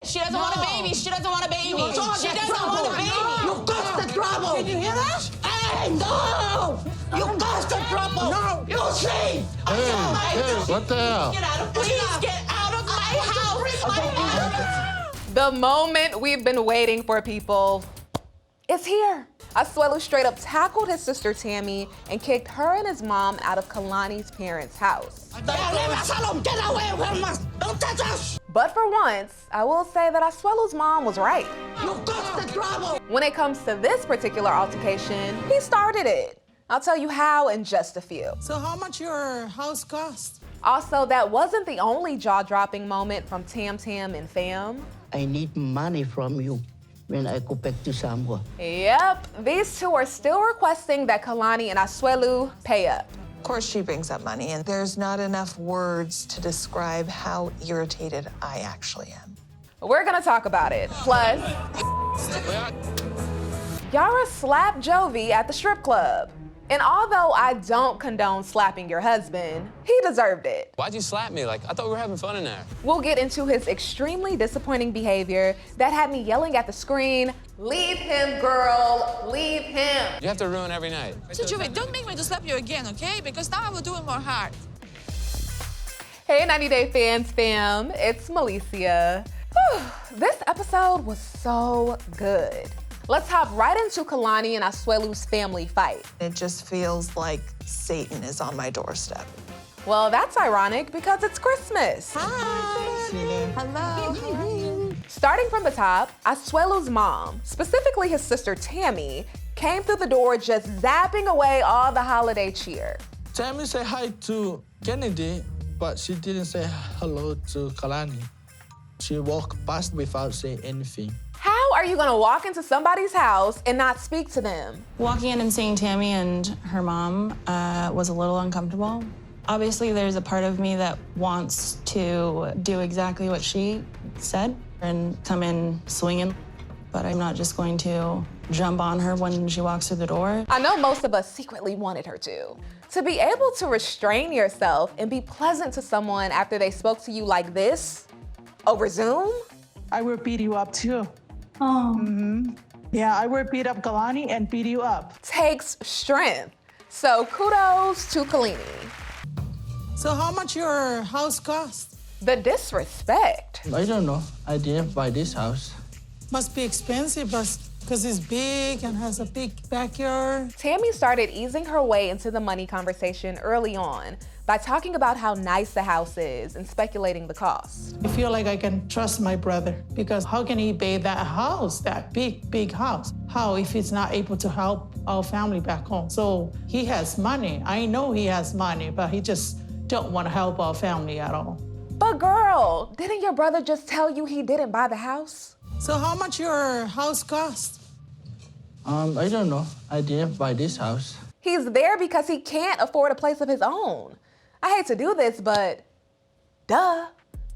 She doesn't want a baby. She doesn't want a baby. She doesn't want a baby. You caused the trouble. Did you hear that? Hey, no! You caused the trouble. No. You see? Hey, what the hell? Please get out of my house. The moment we've been waiting for, people, is here. Asuelu straight up tackled his sister Tammy and kicked her and his mom out of Kalani's parents' house. Leave us alone. Get away from us. Don't touch us. But for once, I will say that Asuelu's mom was right. You caused the trouble. When it comes to this particular altercation, he started it. I'll tell you how in just a few. So how much your house cost? Also, that wasn't the only jaw-dropping moment from Tam Tam and Fam. I need money from you when I go back to Samoa. Yep, these two are still requesting that Kalani and Asuelu pay up. Of course she brings up money, and there's not enough words to describe how irritated I actually am. We're gonna talk about it. Plus, Yara slapped Jovi at the strip club. And although I don't condone slapping your husband, he deserved it. Why'd you slap me? Like, I thought we were having fun in there. We'll get into his extremely disappointing behavior that had me yelling at the screen, "Leave him, girl, leave him." You have to ruin every night. So, Jovi, don't make me to slap you again, okay? Because now I will do it more hard. Hey, 90 Day Fans fam, it's Melicia. Whew, this episode was so good. Let's hop right into Kalani and Asuelu's family fight. It just feels like Satan is on my doorstep. Well, that's ironic because it's Christmas. Hello. Starting from the top, Asuelu's mom, specifically his sister Tammy, came through the door just zapping away all the holiday cheer. Tammy said hi to Kennedy, but she didn't say hello to Kalani. She walked past without saying anything. How are you gonna walk into somebody's house and not speak to them? Walking in and seeing Tammy and her mom was a little uncomfortable. Obviously, there's a part of me that wants to do exactly what she said and come in swinging, but I'm not just going to jump on her when she walks through the door. I know most of us secretly wanted her to. To be able to restrain yourself and be pleasant to someone after they spoke to you like this, over Zoom? I will beat you up too. Oh. Yeah, I will beat up Kalani and beat you up. Takes strength. So kudos to Kalani. So how much your house cost? The disrespect. I don't know. I didn't buy this house. Must be expensive, but because it's big and has a big backyard. Tammy started easing her way into the money conversation early on by talking about how nice the house is and speculating the cost. I feel like I can trust my brother because how can he pay that house, that big house? How if he's not able to help our family back home? So he has money. I know he has money, but he just don't want to help our family at all. But girl, didn't your brother just tell you he didn't buy the house? So how much your house cost? I don't know. I didn't buy this house. He's there because he can't afford a place of his own. I hate to do this, but duh.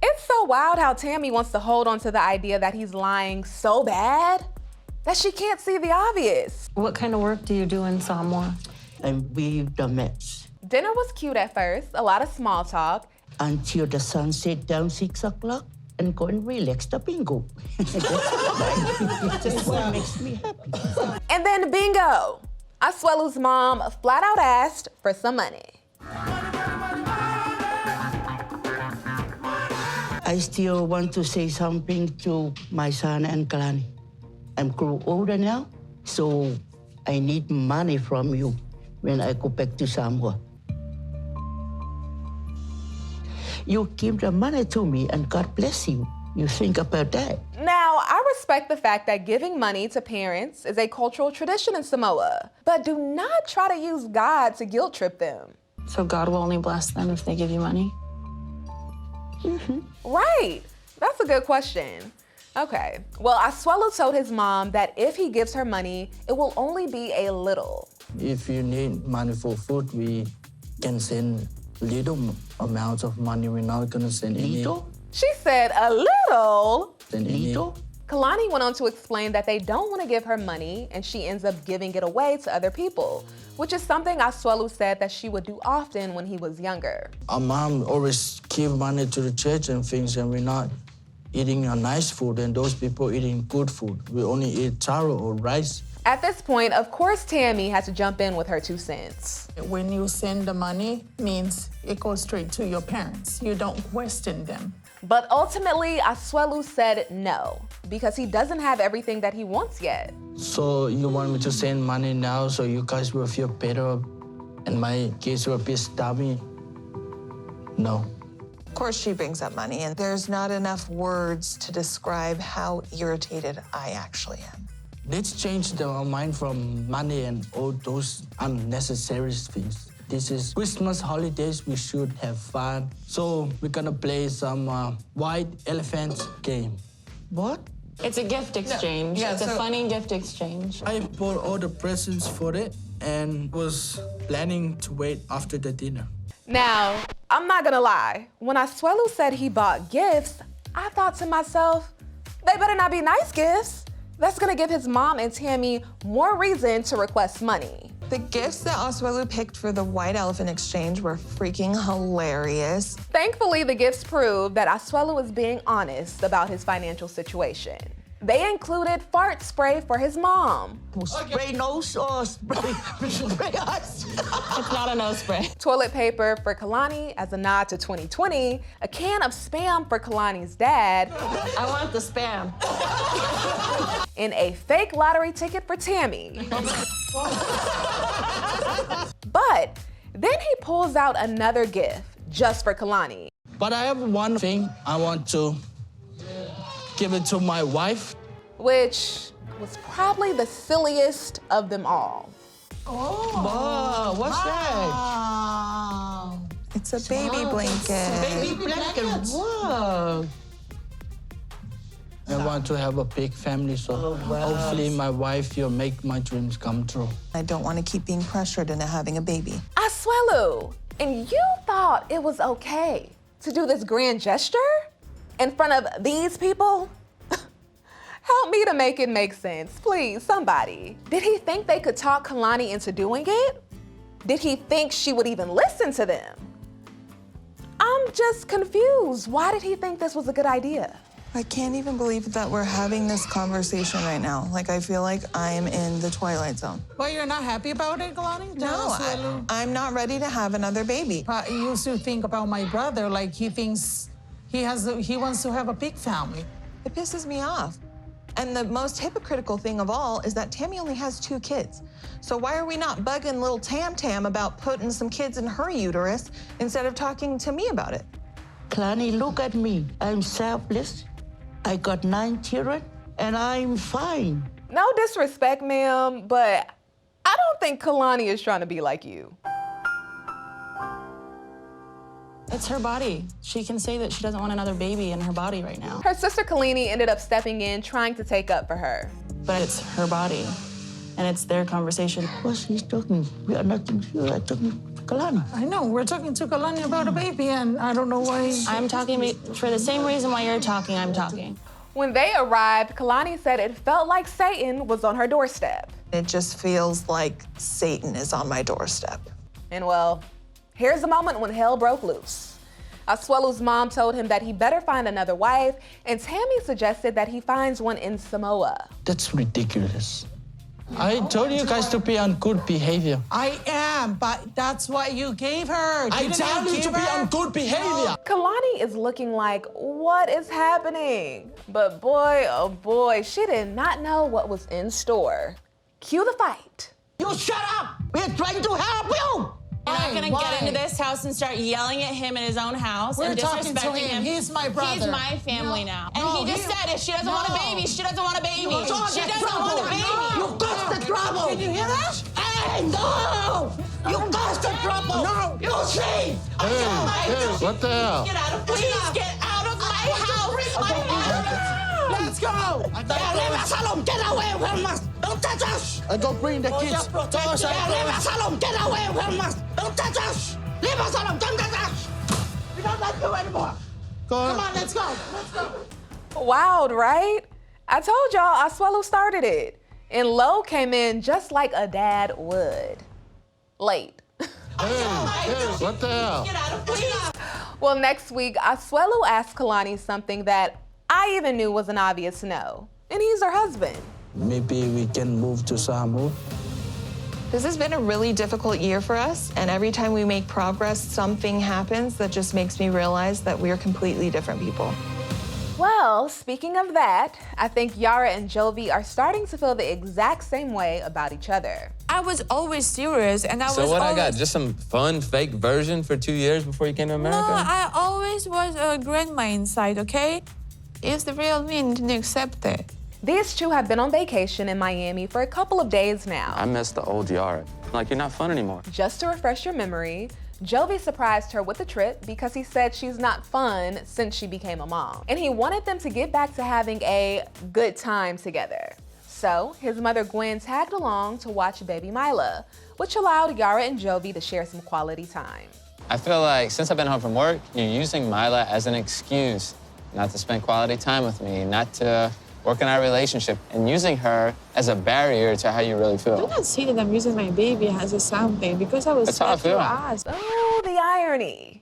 It's so wild how Tammy wants to hold on to the idea that he's lying so bad that she can't see the obvious. What kind of work do you do in Samoa? I weave the mats Dinner was cute at first, a lot of small talk. until the sun set down 6 o'clock and go and relax the bingo. That's what makes me happy. And then bingo! Asuelu's mom flat out asked for some money. I still want to say something to my son and Kalani. I'm grow older now, so I need money from you when I go back to Samoa. You give the money to me and God bless you. You think about that. Now, I respect the fact that giving money to parents is a cultural tradition in Samoa, but do not try to use God to guilt trip them. So God will only bless them if they give you money? Right, that's a good question. Okay, well, Asuelu told his mom that if he gives her money, it will only be a little. If you need money for food, we can send little amounts of money. We're not gonna send any. Little? She said a little. Send any. Little? Kalani went on to explain that they don't want to give her money and she ends up giving it away to other people, which is something Asuelu said that she would do often when he was younger. Our mom always give money to the church and things, and we're not eating a nice food and those people eating good food. We only eat taro or rice. At this point, of course, Tammy had to jump in with her 2 cents. When you send the money, means it goes straight to your parents. You don't question them. But ultimately, Asuelu said no, because he doesn't have everything that he wants yet. So you want me to send money now so you guys will feel better and my kids will be starving? No. Of course, she brings up money, and there's not enough words to describe how irritated I actually am. Let's change our mind from money and all those unnecessary things. This is Christmas holidays, we should have fun. So we're gonna play some white elephant game. What? It's a gift exchange. Yeah, it's a so- funny gift exchange. I bought all the presents for it and was planning to wait after the dinner. Now, I'm not gonna lie. When Asuelu said he bought gifts, I thought to myself, they better not be nice gifts. That's gonna give his mom and Tammy more reason to request money. The gifts that Asuelu picked for the White Elephant Exchange were freaking hilarious. Thankfully, the gifts prove that Asuelu is being honest about his financial situation. They included fart spray for his mom, Spray nose or spray eyes? It's not a nose spray. toilet paper for Kalani as a nod to 2020, a can of Spam for Kalani's dad, I want the Spam. and a fake lottery ticket for Tammy. But then he pulls out another gift just for Kalani. But I have one thing I want to give it to my wife. Which was probably the silliest of them all. Oh, what's that? Wow. It's a baby blanket. Baby blanket. Wow. I want to have a big family, so hopefully my wife will make my dreams come true. I don't want to keep being pressured into having a baby. Asuelu, and you thought it was okay to do this grand gesture in front of these people? Help me to make it make sense, please, somebody. Did he think they could talk Kalani into doing it? Did he think she would even listen to them? I'm just confused. Why did he think this was a good idea? I can't even believe that we're having this conversation right now. Like, I feel like I am in the Twilight Zone. But you're not happy about it, Kalani? No, I'm not ready to have another baby. But you used to think about my brother, like he thinks he wants to have a big family. It pisses me off. And the most hypocritical thing of all is that Tammy only has 2 kids. So why are we not bugging little Tam Tam about putting some kids in her uterus instead of talking to me about it? Kalani, look at me. I'm selfless. I got 9 children and I'm fine. No disrespect, ma'am, but I don't think Kalani is trying to be like you. It's her body. She can say that she doesn't want another baby in her body right now. Her sister Kalani ended up stepping in, trying to take up for her. But it's her body, and it's their conversation. What's he talking? We are not talking to Kalani. I know, we're talking to Kalani about a baby, and I don't know why. I'm talking for the same reason why you're talking, I'm talking. When they arrived, Kalani said it felt like Satan was on her doorstep. It just feels like Satan is on my doorstep. And well, here's the moment when hell broke loose. Asuelu's mom told him that he better find another wife, and Tammy suggested that he finds one in Samoa. That's ridiculous. I told you guys to be on good behavior. I am, but that's what you gave her. I Didn't tell you give to be her? on good behavior. Kalani is looking like, what is happening? But boy, oh boy, she did not know what was in store. Cue the fight. You shut up! We're trying to help you! You're not gonna Why? get into this house and start yelling at him in his own house We're and talking to disrespecting him. him. He's my brother. He's my family now. And No, he just said if she doesn't want a No. baby, she doesn't want a baby. You don't She get doesn't trouble. want a baby. You caused the trouble! Did you hear that? Hey, no! You caused the trouble! No. You see! Hey, what the hell? Get out of Please get out of my house. Let's go. Leave us alone! Get away from us! Don't touch us! I go bring the kids. Leave us alone! Get away from us! Don't touch us! Leave us alone! Don't touch us! We don't like you anymore! Come on, let's go. Let's go. Wild, right? I told y'all Asuelu started it. And Lo came in just like a dad would. Late. Hey, what the hell? Get out of Please. Well, next week, Asuelu asked Kalani something that I even knew was an obvious no, and he's her husband. Maybe we can move to Samoa. This has been a really difficult year for us, and every time we make progress, something happens that just makes me realize that we're completely different people. Well, speaking of that, I think Yara and Jovi are starting to feel the exact same way about each other. I was always serious, and I was So what always... I got? Just some fun fake version for 2 years before you came to America? No, I always was a grandma inside, okay? It's the real me and didn't accept it. These two have been on vacation in Miami for a couple of days now. I miss the old Yara. Like, you're not fun anymore. Just to refresh your memory, Jovi surprised her with the trip because he said she's not fun since she became a mom. And he wanted them to get back to having a good time together. So his mother Gwen tagged along to watch baby Mila, which allowed Yara and Jovi to share some quality time. I feel like since I've been home from work, you're using Mila as an excuse not to spend quality time with me, not to work on our relationship, and using her as a barrier to how you really feel. Do not see that I'm using my baby as a something because I was That's how I feel. asked. Oh, the irony.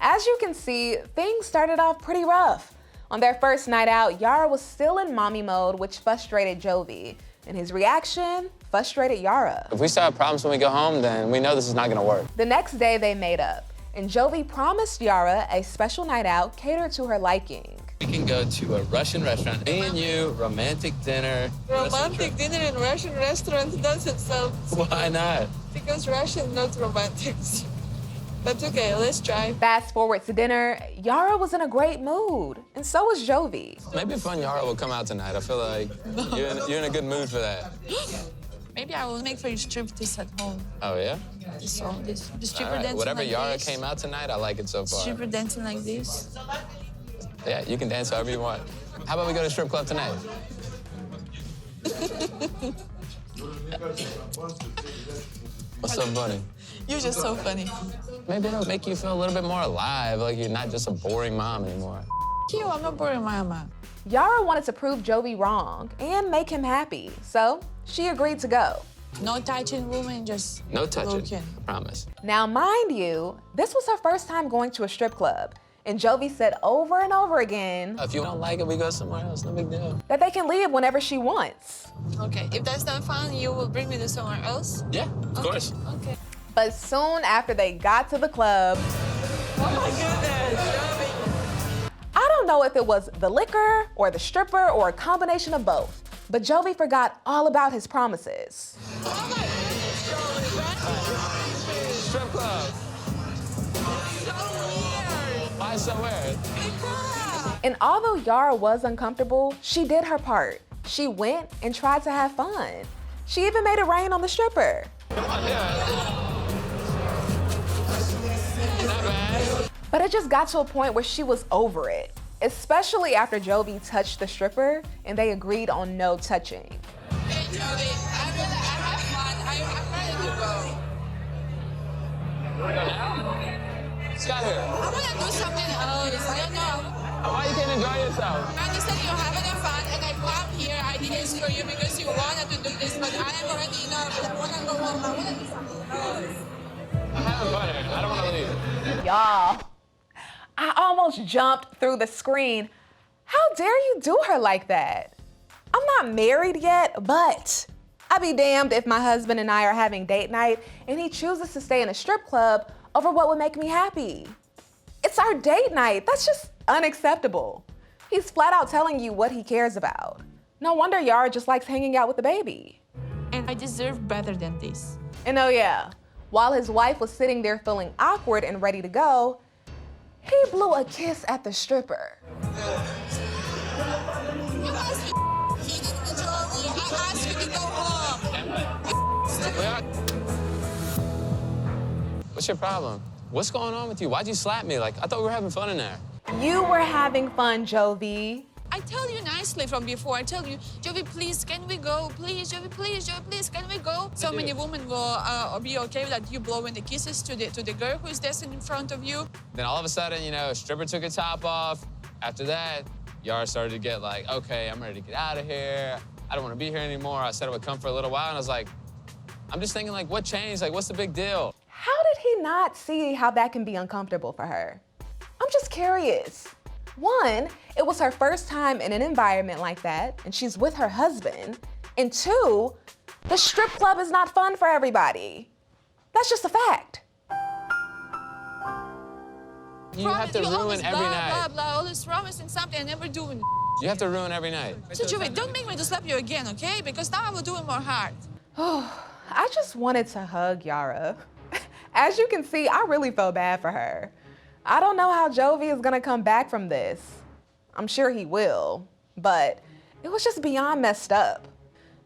As you can see, things started off pretty rough. On their first night out, Yara was still in mommy mode, which frustrated Jovi. And his reaction frustrated Yara. If we still have problems when we go home, then we know this is not gonna work. The next day, they made up. And Jovi promised Yara a special night out catered to her liking. We can go to a Russian restaurant. Me and you, romantic dinner. Romantic dinner in Russian restaurant doesn't sound... Why not? Because Russian not romantic. But okay, let's try. Fast forward to dinner, Yara was in a great mood, and so was Jovi. Maybe Fun Yara will come out tonight. I feel like you're in a good mood for that. Maybe I will make for you striptease at home. Oh, yeah? The stripper All right. dancing Whatever like Yara this. came out tonight, I like it so far. Stripper dancing like this. Yeah, you can dance however you want. How about we go to strip club tonight? What's so funny? You're just so funny. Maybe it'll make you feel a little bit more alive, like you're not just a boring mom anymore. You, I'm not boring mama. Yara wanted to prove Jovi wrong and make him happy, so she agreed to go. No touching woman, just No touching, looking. I promise. Now, mind you, this was her first time going to a strip club, and Jovi said over and over again If you don't like it, we go somewhere else, no big deal. that they can leave whenever she wants. Okay, if that's not fun, you will bring me to somewhere else? Yeah, of course. Okay. But soon after they got to the club, Oh my goodness, I don't know if it was the liquor or the stripper or a combination of both, but Jovi forgot all about his promises. Strip club. Why so weird? And although Yara was uncomfortable, she did her part. She went and tried to have fun. She even made it rain on the stripper. Come on, yeah. Not bad. But it just got to a point where she was over it, especially after Jovi touched the stripper and they agreed on no touching. Hey, Jovi, I have fun. I'm ready to go. Scott here. I want to do something else. I don't know. Why you can't enjoy yourself? I understand you're having fun, and I come here. I didn't screw you because you wanted to do this, but I am already enough. I want to go home. I want to do something else. I'm having fun here. I don't want to leave. Y'all, I almost jumped through the screen. How dare you do her like that? I'm not married yet, but I'd be damned if my husband and I are having date night and he chooses to stay in a strip club over what would make me happy. It's our date night. That's just unacceptable. He's flat out telling you what he cares about. No wonder Yara just likes hanging out with the baby. And I deserve better than this. And oh yeah, while his wife was sitting there feeling awkward and ready to go, he blew a kiss at the stripper. You asked me, Jovi. I asked you to go home. What's your problem? What's going on with you? Why'd you slap me? Like, I thought we were having fun in there. You were having fun, Jovi. I tell you nicely from before. I tell you, Jovi, please, can we go? Please, Jovi, please, can we go? So many women will be okay with that you blowing the kisses to the girl who is dancing in front of you. Then all of a sudden, you know, a stripper took her top off. After that, Yara started to get like, okay, I'm ready to get out of here. I don't want to be here anymore. I said I would come for a little while, and I was like, I'm just thinking, like, what changed? Like, what's the big deal? How did he not see how that can be uncomfortable for her? I'm just curious. One, it was her first time in an environment like that, and she's with her husband. And two, the strip club is not fun for everybody. That's just a fact. You have to ruin every night. Blah, blah, always promising something and never doing. You have to ruin every night. So, Jovi, don't make me to slap you again, okay? Because now I will do it more hard. I just wanted to hug Yara. As you can see, I really felt bad for her. I don't know how Jovi is gonna come back from this. I'm sure he will, but it was just beyond messed up.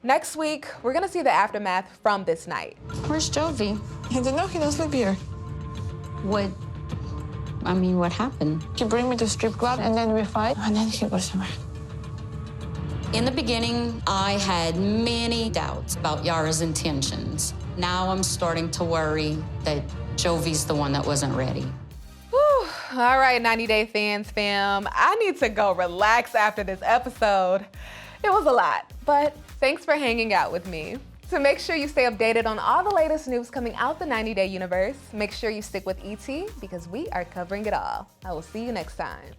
Next week, we're gonna see the aftermath from this night. Where's Jovi? He didn't know he doesn't live here. What happened? He bring me to strip club and then we fight and then he goes somewhere. In the beginning, I had many doubts about Yara's intentions. Now I'm starting to worry that Jovi's the one that wasn't ready. Whew. All right, 90 Day Fans fam, I need to go relax after this episode. It was a lot, but thanks for hanging out with me. So make sure you stay updated on all the latest news coming out the 90 Day universe. Make sure you stick with ET because we are covering it all. I will see you next time.